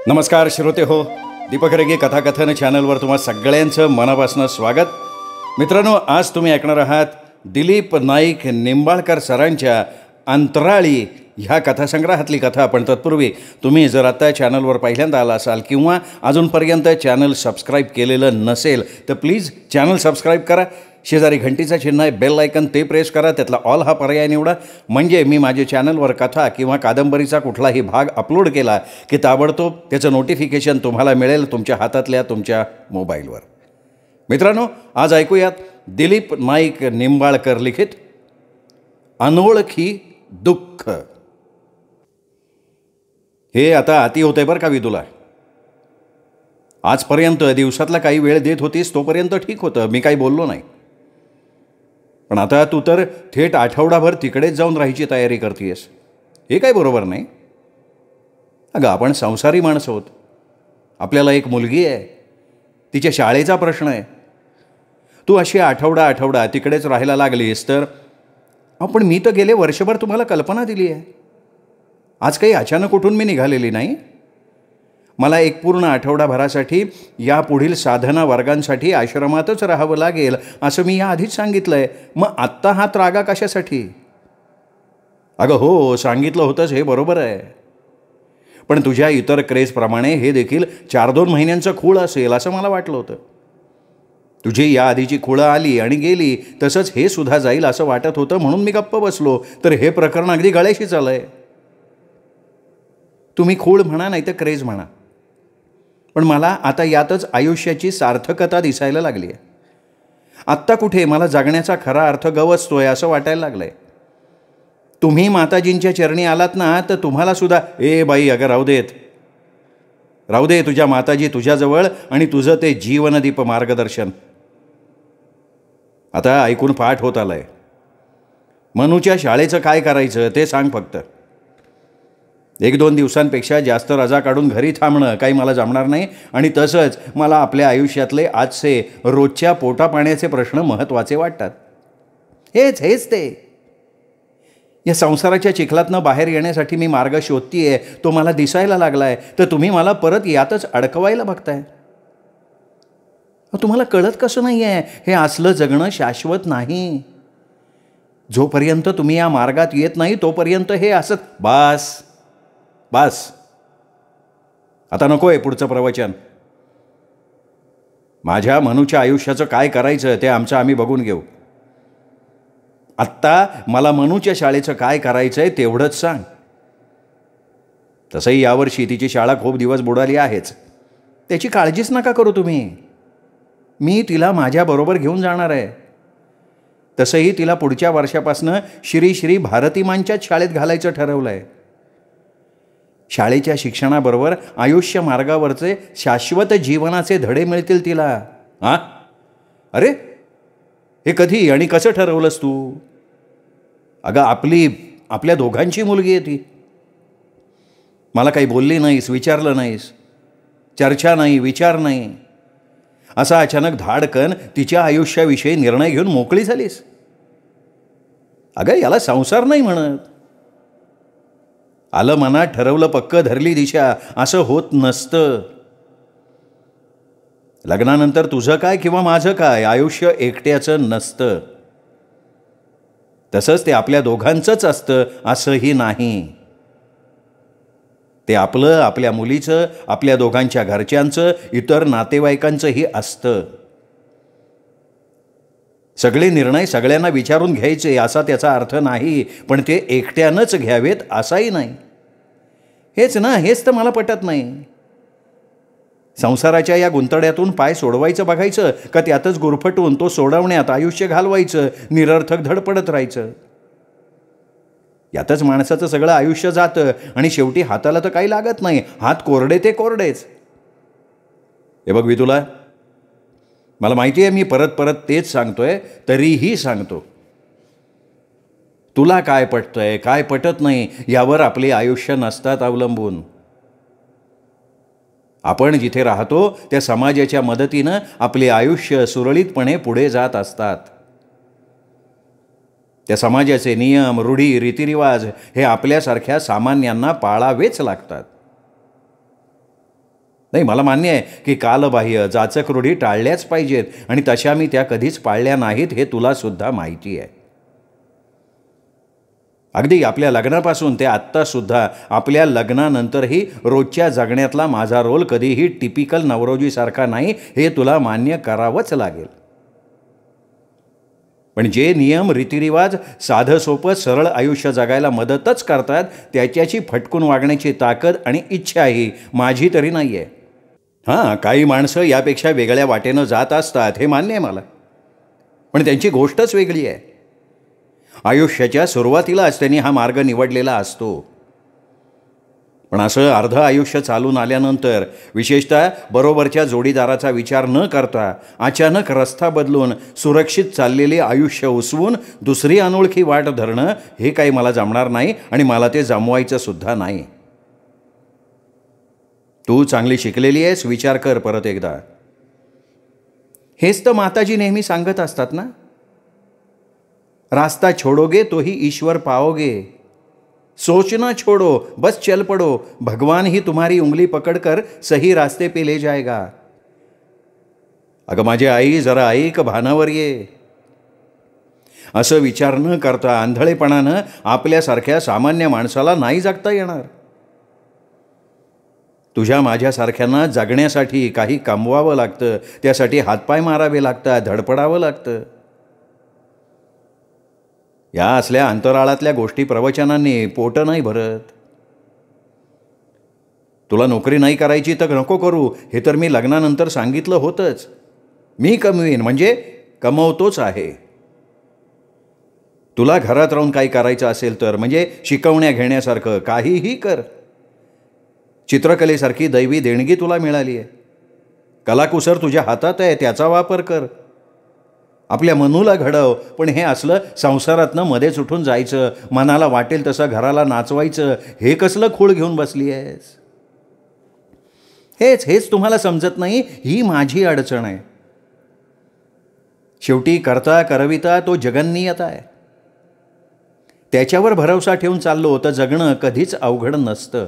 नमस्कार श्रोते हो, दीपक रेगे कथाकथन चॅनलवर तुम्हा सगळ्यांचं मनापासून स्वागत. मित्रांनो, आज तुम्ही ऐकणार आहात दिलीप नाईक निंबाळकर सरांच्या अंतराळी ह्या कथासंग्रहातली कथा. पण तत्पूर्वी तुम्ही जर आता चॅनलवर पहिल्यांदा आला असाल किंवा अजूनपर्यंत चॅनल सबस्क्राईब केलेलं नसेल तर प्लीज चॅनल सबस्क्राईब करा. शेजारी घंटीचं चिन्ह आहे, बेल आयकन ते प्रेस करा, त्यातला ऑल हा पर्याय निवडा. म्हणजे मी माझ्या चॅनलवर कथा किंवा कादंबरीचा कुठलाही भाग अपलोड केला की ताबडतोब त्याचं नोटिफिकेशन तुम्हाला मिळेल तुमच्या हातातल्या तुमच्या मोबाईलवर. मित्रांनो, आज ऐकूयात दिलीप नाईक निंबाळकर लिखित अनोळखी दुःख. हे आता अति होतंय बरं का विदुला. आजपर्यंत दिवसातला काही वेळ देत होतीस तोपर्यंत ठीक होतं, मी काही बोललो नाही. पण आता तू तर थेट आठवडाभर तिकडेच जाऊन राहायची तयारी करतेस. हे काही बरोबर नाही. अगं, आपण संसारी माणसं आहोत. आपल्याला एक मुलगी आहे, तिच्या शाळेचा प्रश्न आहे. तू अशी आठवडा तिकडेच राहायला लागलीस तर पण मी तर गेले वर्षभर तुम्हाला कल्पना दिली आहे. आज काही अचानक उठून मी निघालेली नाही. मला एक पूर्ण आठवडाभरासाठी या पुढील साधना वर्गांसाठी आश्रमातच राहावं लागेल असं मी याआधीच सांगितलं आहे. मग आत्ता हा त्रागा कशासाठी? अगं हो, सांगितलं होतंच, हे बरोबर आहे. पण तुझ्या इतर क्रेजप्रमाणे हे देखील 4-2 महिन्यांचं खूळ असेल असं मला वाटलं होतं. तुझी या आधीची खुळं आली आणि गेली, तसंच हे सुद्धा जाईल असं वाटत होतं, म्हणून मी गप्प बसलो. तर हे प्रकरण अगदी गळ्याशी चाललंय. तुम्ही खूळ म्हणा नाही तर क्रेज म्हणा, पण मला आता यातच आयुष्याची सार्थकता दिसायला लागली आहे. आत्ता कुठे मला जगण्याचा खरा अर्थ गवसतोय असं वाटायला लागलंय. तुम्ही माताजींच्या चरणी आलात ना, तर तुम्हाला सुद्धा ए बाई, अगं राहू दे तुझ्या माताजी तुझ्याजवळ आणि तुझं ते जीवनदीप मार्गदर्शन. आता ऐकून पाठ होत आलंय. मनूच्या शाळेचं काय करायचं ते सांग फक्त. 1-2 दिवसांपेक्षा जास्त रजा काढून घरी थांबणं काही मला जमणार नाही. आणि तसंच मला आपल्या आयुष्यातले आजचे रोजच्या पोटापाण्याचे प्रश्न महत्त्वाचे वाटतात. हेच ते. या संसाराच्या चिखलातनं बाहेर येण्यासाठी मी मार्ग शोधतीये, तो मला दिसायला लागलाय. तर तुम्ही मला परत यातच अडकवायला बघताय. तुम्हाला कळत कसं नाही आहे, हे असलं जगणं शाश्वत नाही. जोपर्यंत तुम्ही या मार्गात येत नाही तोपर्यंत हे असत. बास आता नको आहे पुढचं प्रवचन. माझ्या मनूच्या आयुष्याचं काय करायचं ते आम्ही बघून घेऊ. आत्ता मला मनूच्या शाळेचं काय करायचं आहे तेवढंच सांग. तसंही यावर्षी तिची शाळा खूप दिवस बुडाली आहेच, त्याची काळजीच नका करू तुम्ही. मी तिला माझ्याबरोबर घेऊन जाणार आहे. तसंही तिला पुढच्या वर्षापासनं श्री भारतीमांच्याच शाळेत घालायचं ठरवलं आहे. शाळेच्या शिक्षणाबरोबर आयुष्य मार्गावरचे शाश्वत जीवनाचे धडे मिळतील तिला. अरे, हे कधी आणि कसं ठरवलंस तू? अगं, आपल्या दोघांची मुलगी आहे ती. मला काही बोलली नाहीस, विचारलं नाहीस, चर्चा नाही, विचार नाही. असा अचानक धाडकन तिच्या आयुष्याविषयी निर्णय घेऊन मोकळी झालीस. अगं, याला संसार नाही म्हणत. आलं मनात, ठरवलं पक्क, धरली दिशा, असं होत नसतं. लग्नानंतर तुझं काय किंवा माझं काय, आयुष्य एकट्याचं नसतं. तसंच ते आपल्या दोघांचंच असतं असंही नाही. ते आपलं, आपल्या मुलीचं, आपल्या दोघांच्या घरच्यांचं, इतर नातेवाईकांचंही असतं. सगळे निर्णय सगळ्यांना विचारून घ्यायचे असा त्याचा अर्थ नाही, पण ते एकट्यानंच घ्यावेत असाही नाही. हेच तर मला पटत नाही. संसाराच्या या गुंतड्यातून पाय सोडवायचं बघायचं का त्यातच गुरफटून तो सोडवण्यात आयुष्य घालवायचं, निरर्थक धडपडत राहायचं. यातच माणसाचं सगळं आयुष्य जातं आणि शेवटी हाताला तर काही लागत नाही. हात कोरडे ते कोरडेच. हे बघ विदुला, मला माहिती आहे मी परत तेच सांगतोय, तरीही सांगतो. तुला काय पटतंय, काय पटत नाही यावर आपले आयुष्य नसतात अवलंबून. आपण जिथे राहतो त्या समाजाच्या मदतीनं आपले आयुष्य सुरळीतपणे पुढे जात असतात. त्या समाजाचे नियम, रूढी, रीतिरिवाज हे आपल्यासारख्या सामान्यांना पाळावेच लागतात. नाही, मला मान्य आहे की कालबाह्य जाचक रूढी टाळल्याच पाहिजेत आणि तशा मी त्या कधीच पाळल्या नाहीत हे तुलासुद्धा माहिती आहे. अगदी आपल्या लग्नापासून ते आत्तासुद्धा आपल्या लग्नानंतरही रोजच्या जगण्यातला माझा रोल कधीही टिपिकल नवरोजीसारखा नाही हे तुला मान्य करावंच लागेल. पण जे नियम रीतिरिवाज साधं सोपं सरळ आयुष्य जगायला मदतच करतात त्याच्याशी फटकून वागण्याची ताकद आणि इच्छाही माझी तरी नाही आहे. हां, काही माणसं यापेक्षा वेगळ्या वाटेनं जात असतात हे मान्य आहे मला, पण त्यांची गोष्टच वेगळी आहे. आयुष्याच्या सुरुवातीलाच त्यांनी हा मार्ग निवडलेला असतो. पण असं अर्धं आयुष्य चालून आल्यानंतर विशेषतः बरोबरच्या जोडीदाराचा विचार न करता अचानक रस्ता बदलून सुरक्षित चाललेले आयुष्य उसवून दुसरी अनोळखी वाट धरणं हे काही मला जमणार नाही आणि मला ते जमवायचं सुद्धा नाही. तू चांगली शिकलेली आहेस, विचार कर परत एकदा. हेच तर माताजी नेहमी सांगत असतात ना, रास्ता छोडोगे तो ही ईश्वर पाओगे, सोचना छोड़ो बस चल पड़ो, भगवान ही तुम्हारी उंगली पकड़कर सही रास्ते पे ले जाएगा. अगं माझी आई, जरा ऐक, भानावर ये. असं विचार न करता आंधळेपणानं आपल्यासारख्या सामान्य माणसाला नाही जगता येणार. तुझ्या माझ्यासारख्यांना जगण्यासाठी काही कमवावं लागतं, त्यासाठी हातपाय मारावे लागतात, धडपडावं लागतं. या असल्या अंतराळातल्या गोष्टी प्रवचनांनी पोटं नाही भरत. तुला नोकरी नाही करायची तर नको करू हे तर मी लग्नानंतर सांगितलं होतंच. मी कमवीन म्हणजे कमवतोच आहे. तुला घरात राहून काही करायचं असेल तर म्हणजे शिकवण्या घेण्यासारखं काहीही कर. चित्रकलेसारखी दैवी देणगी तुला मिळाली आहे. कलाकुसर तुझ्या हातात आहे, त्याचा वापर कर. आपल्या मनूला घडव. पण हे असलं संसारातनं मध्येच उठून जायचं, मनाला वाटेल तसं घराला नाचवायचं, हे कसलं खूळ घेऊन बसली आहेस? हेच तुम्हाला समजत नाही. ही माझी अडचण आहे. शेवटी करता करविता तो जगन्नियता आहे. त्याच्यावर भरवसा ठेवून चाललो तर जगणं कधीच अवघड नसतं.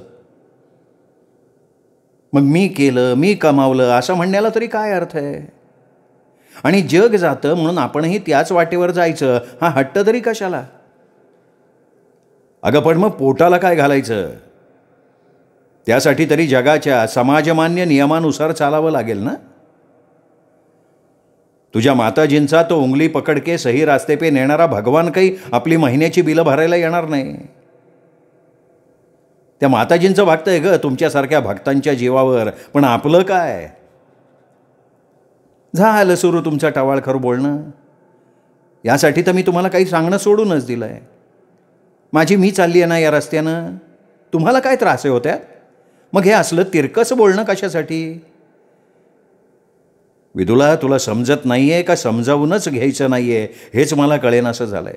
मग मी केलं, मी कमावलं असं म्हणण्याला तरी काय अर्थ आहे? आणि जग जातं म्हणून आपणही त्याच वाटेवर जायचं हा हट्ट तरी कशाला? अगं पण मग पोटाला काय घालायचं? त्यासाठी तरी जगाच्या समाजमान्य नियमानुसार चालावं लागेल ना. तुझ्या माताजींचा तो उंगली पकडके सही रास्ते पे नेणारा भगवान काही आपली महिन्याची बिलं भरायला येणार नाही. त्या माताजींचं भागतंय ग तुमच्यासारख्या भक्तांच्या जीवावर. पण आपलं काय? झालं सुरू तुमचं टवाळखोर बोलणं. यासाठी तर मी तुम्हाला काही सांगणं सोडूनच दिलं आहे. माझी मी चालली आहे ना या रस्त्यानं. तुम्हाला काय त्रास आहे होत्या? मग हे असलं तिरकस बोलणं कशासाठी? विदुला, तुला समजत नाही आहे का समजावूनच घ्यायचं नाही आहे हेच मला कळेनासं झालं आहे.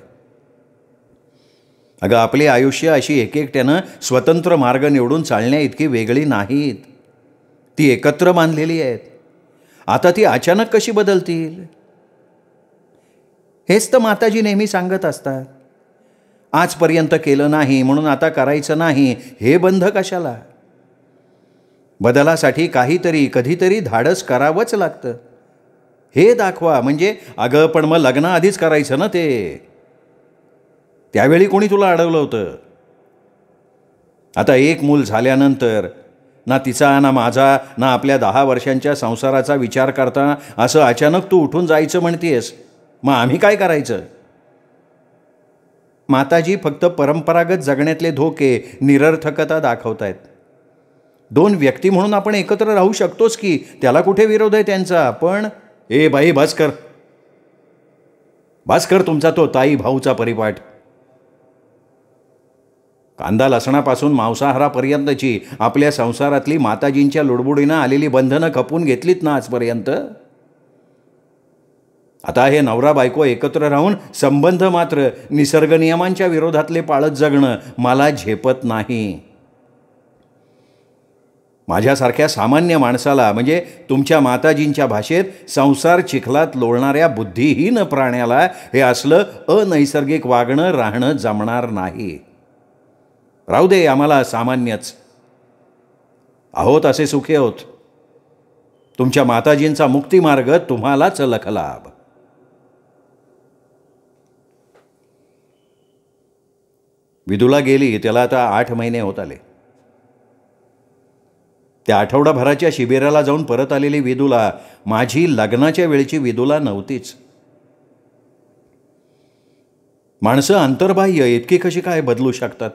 अगं आपले आयुष्य अशी एकट्यानं स्वतंत्र मार्ग निवडून चालण्या इतकी वेगळी नाहीत. ती एकत्र बांधलेली आहेत. आता ती अचानक कशी बदलतील? हेच तर माताजी नेहमी सांगत असतात. आजपर्यंत केलं नाही म्हणून आता करायचं नाही हे बंध कशाला? बदलासाठी काहीतरी कधीतरी धाडस करावंच लागतं. हे दाखवा. म्हणजे अगं पण मग लग्न आधीच करायचं ना ते. त्यावेळी कोणी तुला अडवलं होतं? आता एक मूल झाल्यानंतर ना तिचा ना माझा ना आपल्या 10 वर्षांच्या संसाराचा विचार करता असं अचानक तू उठून जायचं म्हणतेस. मग आम्ही काय करायचं? माताजी फक्त परंपरागत जगण्यातले धोके निरर्थकता दाखवतायत. 2 व्यक्ती म्हणून आपण एकत्र राहू शकतोच की, त्याला कुठे विरोध आहे त्यांचा. पण ए बाई, बस कर तुमचा तो ताई भाऊचा परिपाठ. कांदा लसणापासून मांसाहारापर्यंतची आपल्या संसारातली माताजींच्या लुडबुडीनं आलेली बंधनं खपून घेतलीत ना आजपर्यंत. आता हे नवरा बायको एकत्र राहून संबंध मात्र निसर्ग नियमांच्या विरोधातले पाळत जगणं मला झेपत नाही. माझ्यासारख्या सामान्य माणसाला म्हणजे तुमच्या माताजींच्या भाषेत संसार चिखलात लोळणाऱ्या बुद्धिहीन प्राण्याला हे असलं अनैसर्गिक वागणं राहणं जमणार नाही. राहू दे आम्हाला सामान्यच आहोत असे सुखी आहोत. तुमच्या माताजींचा मुक्तिमार्ग तुम्हालाच लखलाभ. विदूला गेली त्याला आता 8 महिने होत आले. त्या आठवडाभराच्या शिबिराला जाऊन परत आलेली विदूला माझी लग्नाच्या वेळची विदूला नव्हतीच. माणसं अंतर्बाह्य इतकी कशी काय बदलू शकतात?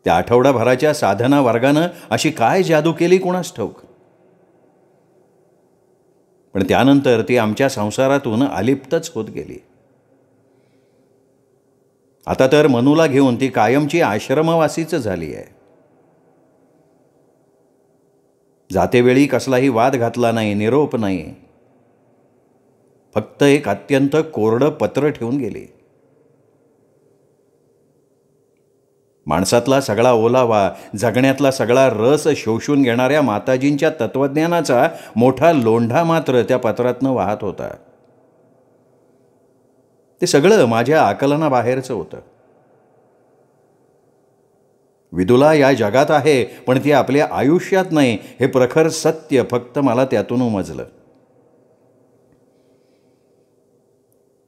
त्या आठवडाभराच्या साधना वर्गानं अशी काय जादू केली कोणास ठाऊक. पण त्यानंतर ती आमच्या संसारातून अलिप्तच होत गेली. आता तर मनूला घेऊन ती कायमची आश्रमवासीच झाली आहे. जातेवेळी कसलाही वाद घातला नाही, निरोप नाही. फक्त एक अत्यंत कोरडं पत्र ठेवून गेली. माणसातला सगळा ओलावा, जगण्यातला सगळा रस शोषून घेणाऱ्या माताजींच्या तत्वज्ञानाचा मोठा लोंढा मात्र त्या पत्रातनं वाहत होता. ते सगळं माझ्या आकलनाबाहेरचं होतं. विदूला या जगात आहे, पण ती आपल्या आयुष्यात नाही हे प्रखर सत्य फक्त मला त्यातून उमजलं.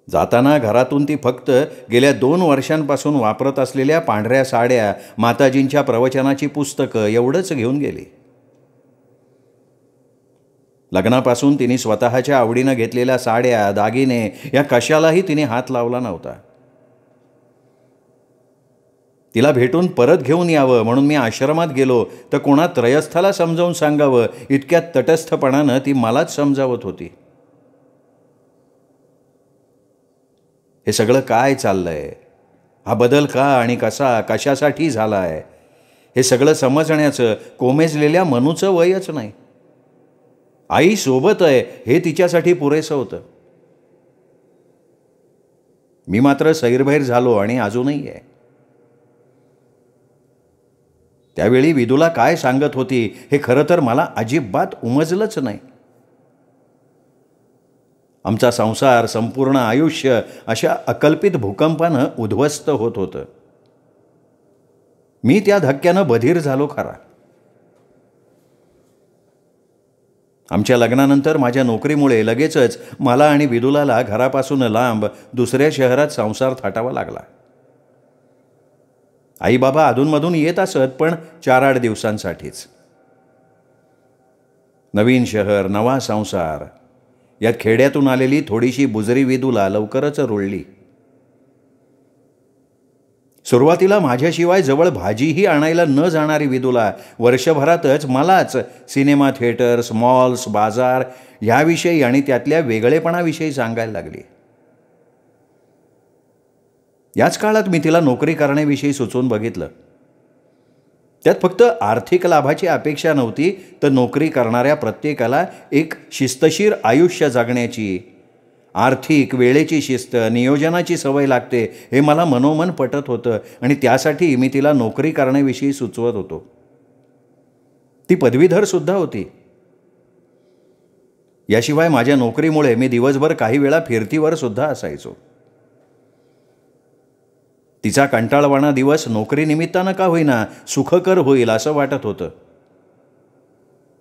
जाताना घरातून ती फक्त गेल्या 2 वर्षांपासून वापरत असलेल्या पांढऱ्या साड्या, माताजींच्या प्रवचनाची पुस्तकं एवढंच घेऊन गेली. लग्नापासून तिने स्वतःच्या आवडीनं घेतलेल्या साड्या, दागिने या कशालाही तिने हात लावला नव्हता. तिला भेटून परत घेऊन यावं म्हणून मी आश्रमात गेलो तर कोणा त्रयस्थाला समजावून सांगावं इतक्या तटस्थपणानं ती मलाच समजावत होती. हे सगळं काय चाललंय? हा बदल का आणि कसा, कशासाठी झाला आहे? हे सगळं समजण्याचं कोमेजलेल्या मनूचं वयच नाही. आई सोबत आहे हे तिच्यासाठी पुरेसं होतं. मी मात्र सैरभैर झालो आणि अजूनही आहे. त्यावेळी विदूला काय सांगत होती हे खरं तर मला अजिबात उमजलंच नाही. आमचा संसार, संपूर्ण आयुष्य अशा अकल्पित भूकंपानं उद्ध्वस्त होत होतं. मी त्या धक्क्यानं बधीर झालो खरा. आमच्या लग्नानंतर माझ्या नोकरीमुळे लगेचच मला आणि विदुलाला घरापासून लांब दुसऱ्या शहरात संसार थाटावा लागला. आई बाबा अधूनमधून येत असत, पण 4-8 दिवसांसाठीच. नवीन शहर, नवा संसार यात खेड्यातून आलेली थोडीशी बुजरी विदूला लवकरच रुळली. सुरुवातीला माझ्याशिवाय जवळ भाजीही आणायला न जाणारी विदूला वर्षभरातच मलाच सिनेमा थिएटर्स, मॉल्स, बाजार ह्याविषयी आणि त्यातल्या वेगळेपणाविषयी सांगायला लागली. याच काळात मी तिला नोकरी करण्याविषयी सुचवून बघितलं. त्यात फक्त आर्थिक लाभाची अपेक्षा नव्हती, तर नोकरी करणाऱ्या प्रत्येकाला एक शिस्तशीर आयुष्य जगण्याची, आर्थिक वेळेची शिस्त, नियोजनाची सवय लागते हे मला मनोमन पटत होतं आणि त्यासाठी मी तिला नोकरी करण्याविषयी सुचवत होतो. ती पदवीधरसुद्धा होती. याशिवाय माझ्या नोकरीमुळे मी दिवसभर काही वेळा फिरतीवर सुद्धा असायचो. तिचा कंटाळवाणा दिवस नोकरीनिमित्तानं का होईना सुखकर होईल असं वाटत होतं.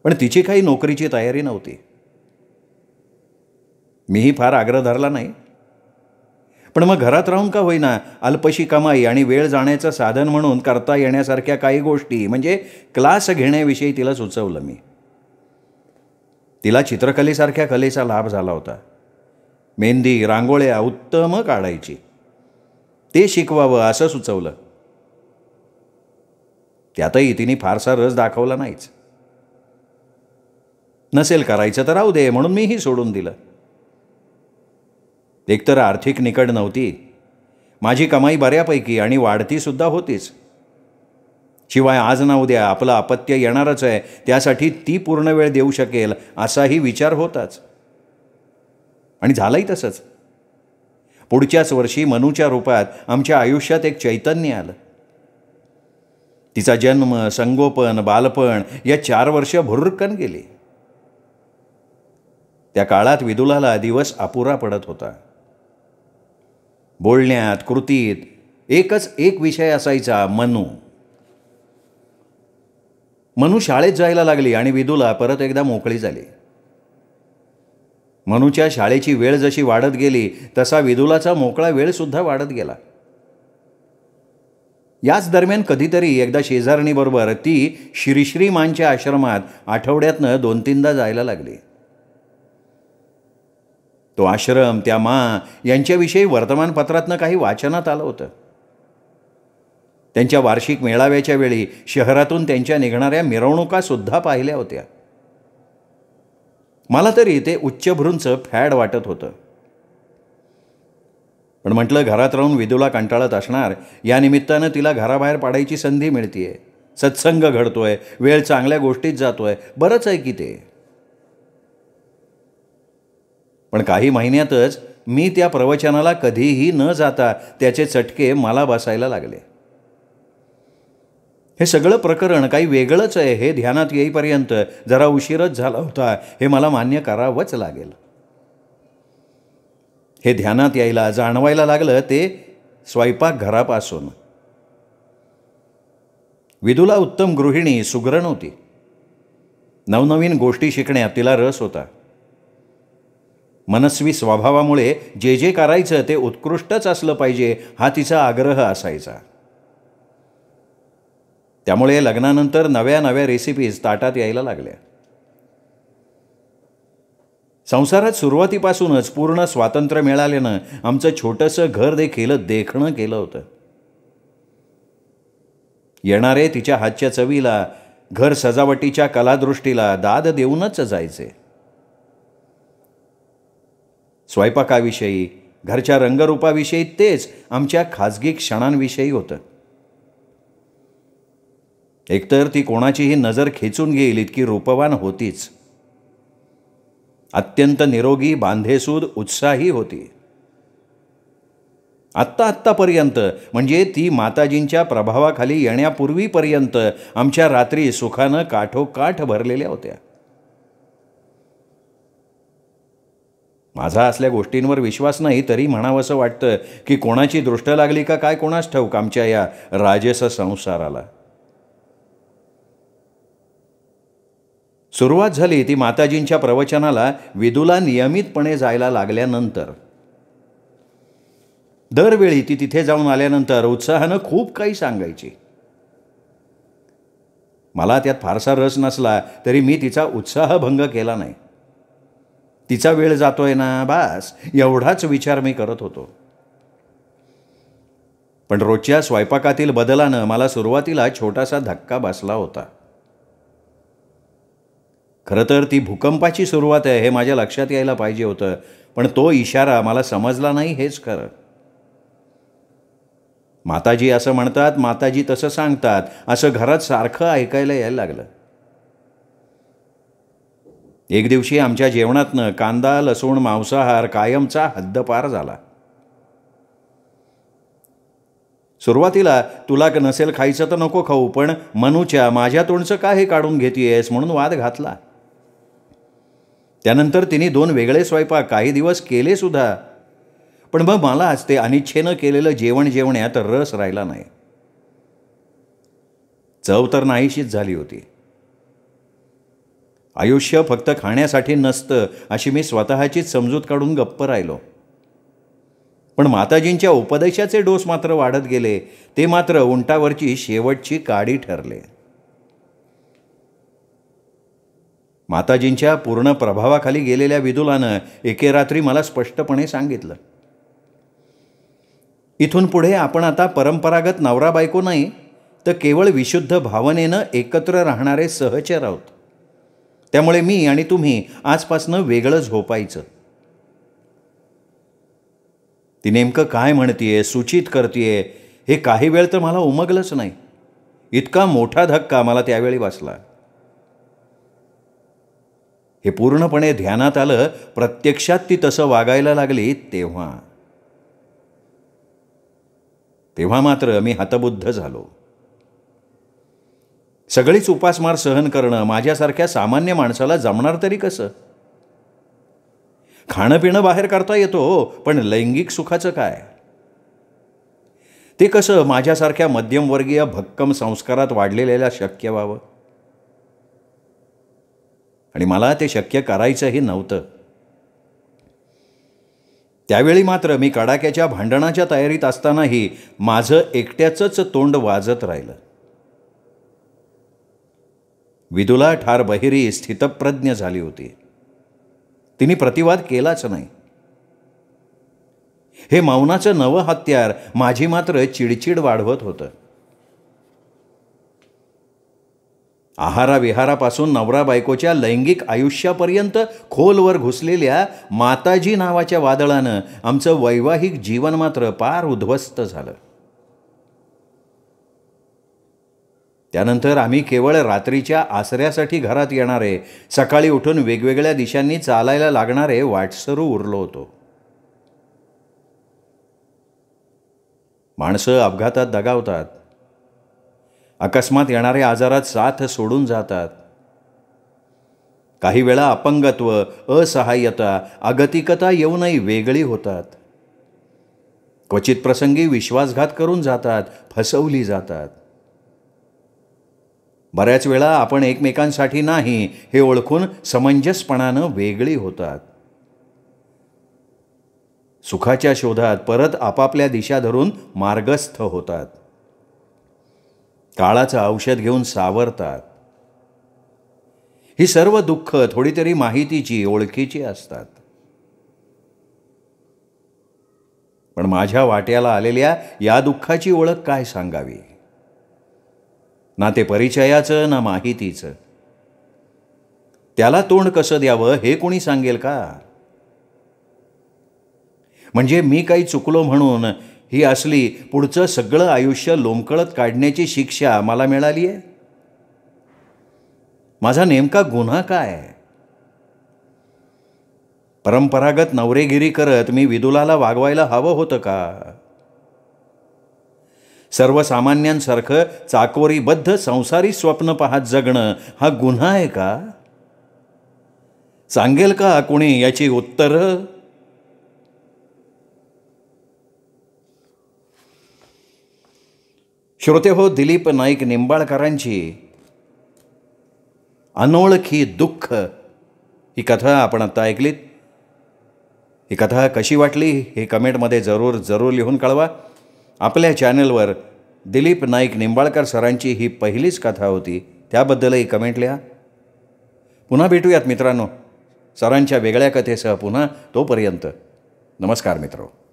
पण तिची काही नोकरीची तयारी नव्हती. मीही फार आग्रह धरला नाही. पण मग घरात राहून का होईना अल्पशी कमाई आणि वेळ जाण्याचं साधन म्हणून करता येण्यासारख्या काही गोष्टी म्हणजे क्लास घेण्याविषयी तिला सुचवलं मी. तिला चित्रकलेसारख्या कलेचा लाभ झाला होता. मेहंदी, रांगोळ्या उत्तम काढायची. ते शिकवावं असं सुचवलं. त्यातही तिने फारसा रस दाखवला नाहीच. नसेल करायचं तर राहू दे म्हणून मीही सोडून दिलं. एकतर आर्थिक निकड नव्हती. माझी कमाई बऱ्यापैकी आणि वाढती सुद्धा होतीच. शिवाय आज ना उद्या आपलं अपत्य येणारच आहे, त्यासाठी ती पूर्ण वेळ देऊ शकेल असाही विचार होताच. आणि झालंही तसंच. पुढच्याच वर्षी मनूच्या रूपात आमच्या आयुष्यात एक चैतन्य आलं. तिचा जन्म, संगोपन, बालपण या 4 वर्ष भुर्रकन गेली. त्या काळात विदुलाला दिवस अपुरा पडत होता. बोलण्यात, कृतीत एकच एक विषय असायचा, मनू. मनू शाळेत जायला लागली आणि विदुला परत एकदा मोकळी झाली. मनूच्या शाळेची वेळ जशी वाढत गेली तसा विदुलाचा मोकळा वेळसुद्धा वाढत गेला. याच दरम्यान कधीतरी एकदा शेजारणीबरोबर ती श्रीश्री मांच्या आश्रमात आठवड्यातनं 2-3दा जायला लागली. तो आश्रम, त्या माँ यांच्याविषयी वर्तमानपत्रातनं काही वाचनात आलं होतं. त्यांच्या वार्षिक मेळाव्याच्या वेळी शहरातून त्यांच्या निघणाऱ्या मिरवणुकासुद्धा पाहिल्या होत्या. मला तरी ते उच्चभ्रूंचं फॅड वाटत होतं. पण म्हटलं, घरात राहून विदुला कंटाळत असणार, या निमित्तानं तिला घराबाहेर पाडायची संधी मिळतीये. सत्संग घडतोय, वेळ चांगल्या गोष्टीत जातोय, बरंच आहे की ते. पण काही महिन्यातच मी त्या प्रवचनाला कधीही न जाता त्याचे चटके मला बसायला लागले. हे सगळं प्रकरण काही वेगळंच आहे हे ध्यानात येईपर्यंत जरा उशीरच झाला होता, हे मला मान्य करावंच लागेल. हे ध्यानात यायला, जाणवायला लागलं ते स्वयंपाकघरापासून. विदुला उत्तम गृहिणी, सुगरण होती. नवनवीन गोष्टी शिकण्यात तिला रस होता. मनस्वी स्वभावामुळे जे जे करायचं ते उत्कृष्टच असलं पाहिजे हा तिचा आग्रह असायचा. त्यामुळे लग्नानंतर नव्या नव्या रेसिपीज ताटात यायला लागल्या. संसारात सुरुवातीपासूनच पूर्ण स्वातंत्र्य मिळाल्यानं आमचं छोटंसं घर देखील देखणं केलं होतं. येणारे तिच्या हातच्या चवीला, घर सजावटीच्या कलादृष्टीला दाद देऊनच जायचे. स्वयंपाकाविषयी, घरच्या रंगरूपाविषयी, तेच आमच्या खाजगी क्षणांविषयी होतं. एकतर ती कोणाचीही नजर खेचून घेईल इतकी रूपवान होतीच. अत्यंत निरोगी, बांधेसूद, उत्साही होती. आत्तापर्यंत, म्हणजे ती माताजींच्या प्रभावाखाली येण्यापूर्वीपर्यंत आमच्या रात्री सुखानं काठोकाठ भरलेल्या होत्या. माझा असल्या गोष्टींवर विश्वास नाही तरी म्हणावंसं वाटतं की कोणाची दृष्ट लागली का काय कोणास ठाऊक आमच्या या राजस संसाराला. सुरुवात झाली ती माताजींच्या प्रवचनाला विदुला नियमितपणे जायला लागल्यानंतर. दरवेळी ती तिथे जाऊन आल्यानंतर उत्साहानं खूप काही सांगायची. मला त्यात फारसा रस नसला तरी मी तिचा उत्साहभंग केला नाही. तिचा वेळ जातोय ना, बास एवढाच विचार मी करत होतो. पण रोजच्या स्वयंपाकातील बदलानं मला सुरुवातीला छोटासा धक्का बसला होता. खरं तर ती भूकंपाची सुरुवात आहे हे माझ्या लक्षात यायला पाहिजे होतं, पण तो इशारा मला समजला नाही हेच खरं. माताजी असं म्हणतात, माताजी तसं सांगतात, असं घरात सारखं ऐकायला यायला लागलं. एक दिवशी आमच्या जेवणातनं कांदा, लसूण, मांसाहार कायमचा हद्दपार झाला. सुरुवातीला तुला नसेल खायचं तर नको खाऊ, पण मनूच्या, माझ्या तोंडचं का हे काढून घेतेयस म्हणून वाद घातला. त्यानंतर तिने 2 वेगळे स्वयंपाक काही दिवस केले सुद्धा, पण मग मलाच ते अनिच्छेनं केलेलं जेवण जेवण्यात रस राहिला नाही. चव तर नाहीशीच झाली होती. आयुष्य फक्त खाण्यासाठी नसतं अशी मी स्वतःचीच समजूत काढून गप्प राहिलो. पण माताजींच्या उपदेशाचे डोस मात्र वाढत गेले. ते मात्र उंटावरची शेवटची काडी ठरले. माताजींच्या पूर्ण प्रभावाखाली गेलेल्या विदुलानं एके रात्री मला स्पष्टपणे सांगितलं, इथून पुढे आपण आता परंपरागत नवरा बायको नाही तर केवळ विशुद्ध भावनेनं एकत्र राहणारे सहचर आहोत. त्यामुळे मी आणि तुम्ही आजपासनं वेगळं झोपायचं. ती नेमकं काय म्हणतीये, सूचित करतीये हे काही वेळ तर मला उमगलंच नाही. इतका मोठा धक्का मला त्यावेळी बसला. हे पूर्णपणे ध्यानात आलं प्रत्यक्षात ती तसं वागायला लागली तेव्हा मात्र मी हतबुद्ध झालो. सगळीच उपासमार सहन करणं माझ्यासारख्या सामान्य माणसाला जमणार तरी कसं? खाणं पिणं बाहेर करता येतो, पण लैंगिक सुखाचं काय? ते कसं माझ्यासारख्या मध्यमवर्गीय भक्कम संस्कारात वाढलेल्याला शक्य व्हावं? आणि मला ते शक्य करायचंही नव्हतं. त्यावेळी मात्र मी कडाक्याच्या भांडणाच्या तयारीत असतानाही माझं एकट्याचंच तोंड वाजत राहिलं. विदुला ठार बहिरी स्थितप्रज्ञ झाली होती. तिने प्रतिवाद केलाच नाही. हे मौनाचं नवं हत्यार माझी मात्र चिडचिड वाढवत होतं. आहाराविहारापासून नवरा बायकोच्या लैंगिक आयुष्यापर्यंत खोलवर घुसलेल्या माताजी नावाच्या वादळानं आमचं वैवाहिक जीवन मात्र पार उद्ध्वस्त झालं. त्यानंतर आम्ही केवळ रात्रीच्या आसऱ्यासाठी घरात येणारे, सकाळी उठून वेगवेगळ्या दिशांनी चालायला लागणारे वाटसरू उरलो होतो. माणसं अपघातात दगावतात, अकस्मात येणाऱ्या आजारात साथ सोडून जातात. काही वेळा अपंगत्व, असहाय्यता, अगतिकता येऊनही वेगळी होतात. क्वचित प्रसंगी विश्वासघात करून जातात, फसवली जातात. बऱ्याच वेळा आपण एकमेकांसाठी नाही हे ओळखून समंजसपणानं वेगळी होतात. सुखाच्या शोधात परत आपापल्या दिशा धरून मार्गस्थ होतात. काळाचं औषध घेऊन सावरतात. ही सर्व दुःख थोडी तरी माहितीची, ओळखीची असतात. पण माझ्या वाट्याला आलेल्या या दुःखाची ओळख काय सांगावी? ना ते परिचयाचं, ना माहितीचं. त्याला तोंड कसं द्यावं हे कोणी सांगेल का? म्हणजे मी काही चुकलो म्हणून ही असली पुढचं सगळं आयुष्य लोंबकळत काढण्याची शिक्षा मला मिळाली आहे? माझा नेमका गुन्हा काय? परंपरागत नवरेगिरी करत मी विदुलाला वागवायला हवं होतं का? सर्वसामान्यांसारखं चाकोरीबद्ध संसारी स्वप्न पाहत जगणं हा गुन्हा आहे का? सांगेल का कोणी याची उत्तरं? श्रोते हो, दिलीप नाईक निंबाळकरांची अनोळखी दुःख ही कथा आपण आता ऐकलीत. ही कथा कशी वाटली हे कमेंटमध्ये जरूर लिहून कळवा. आपल्या चॅनलवर दिलीप नाईक निंबाळकर सरांची ही पहिलीच कथा होती, त्याबद्दलही कमेंट लिहा. पुन्हा भेटूयात मित्रांनो सरांच्या वेगळ्या कथेसह पुन्हा. तोपर्यंत नमस्कार मित्रो.